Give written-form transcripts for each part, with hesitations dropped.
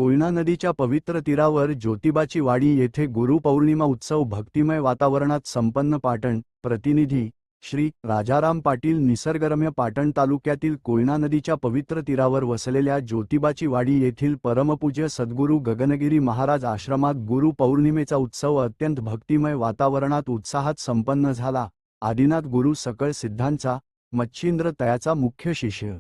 कोयना नदीच्या पवित्र तीरावर ज्योतिबाची वाडी येथे गुरुपौर्णिमा उत्सव भक्तिमय वातावरणात संपन्न. पाटण प्रतिनिधी श्री राजाराम पाटील. निसर्गरम्य पाटण तालुक्यातील कोयना नदीच्या पवित्र तीरावर वसलेल्या ज्योतिबाची वाडी येथील परमपूज्य सद्गुरू गगनगिरी महाराज आश्रमात गुरुपौर्णिमेचा उत्सव अत्यंत भक्तिमय वातावरणात उत्साहात संपन्न झाला. आदिनाथ गुरु सकळ सिद्धांचा मच्छिंद्र तयाचा मुख्य शिष्य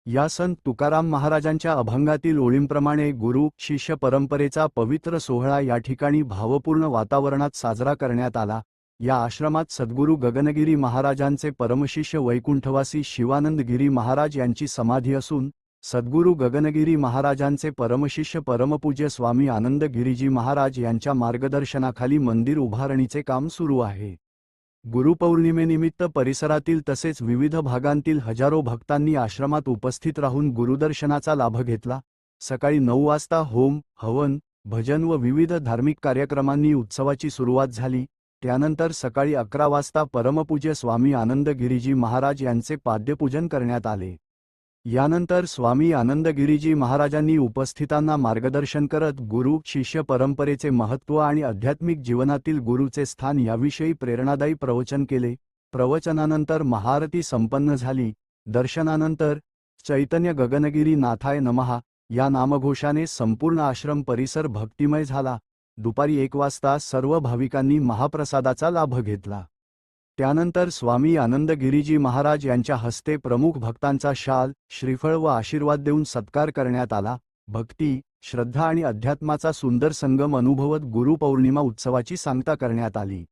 या संत तुकाराम महाराजांच्या अभंगातील ओळींप्रमाणे गुरु शिष्य परंपरेचा पवित्र सोहळा या ठिकाणी भावपूर्ण वातावरणात साजरा करण्यात आला. या आश्रमात सद्गुरू गगनगिरी महाराजांचे परमशिष्य वैकुंठवासी शिवानंद गिरी महाराज यांची समाधी असून सद्गुरू गगनगिरी महाराजांचे परमशिष्य परमपूज्य स्वामी आनंद गिरीजी महाराज यांच्या मार्गदर्शनाखाली मंदिर उभारणीचे काम सुरू आहे. गुरुपौर्णिमेनिमित्त परिसरातील तसेच विविध भागांतील हजारो भक्तांनी आश्रमात उपस्थित राहून गुरुदर्शनाचा लाभ घेतला. सकाळी 9 वाजता होम, हवन, भजन व विविध धार्मिक कार्यक्रमांनी उत्सवाची सुरुवात झाली. त्यानंतर सकाळी 11 वाजता परमपूज्य स्वामी आनंद गिरीजी महाराज यांचे पाद्यपूजन करण्यात आले. यानंतर स्वामी आनंद गिरीजी महाराजांनी उपस्थितांना मार्गदर्शन करत गुरु शिष्य परंपरेचे महत्त्व आणि आध्यात्मिक जीवनातील गुरुचे स्थान याविषयी प्रेरणादायी प्रवचन केले. प्रवचनानंतर महाआरती संपन्न झाली. दर्शनानंतर चैतन्य गगनगिरी नाथाय नमः या नामघोषाने संपूर्ण आश्रम परिसर भक्तिमय झाला. दुपारी 1 वाजता सर्व भाविकांनी महाप्रसादाचा लाभ घेतला. त्यानंतर स्वामी आनंद गिरीजी महाराज यांच्या हस्ते प्रमुख भक्तांचा शाल, श्रीफळ व आशीर्वाद देऊन सत्कार करण्यात आला. भक्ती, श्रद्धा आणि अध्यात्माचा सुंदर संगम अनुभवत गुरुपौर्णिमा उत्सवाची सांगता करण्यात आली.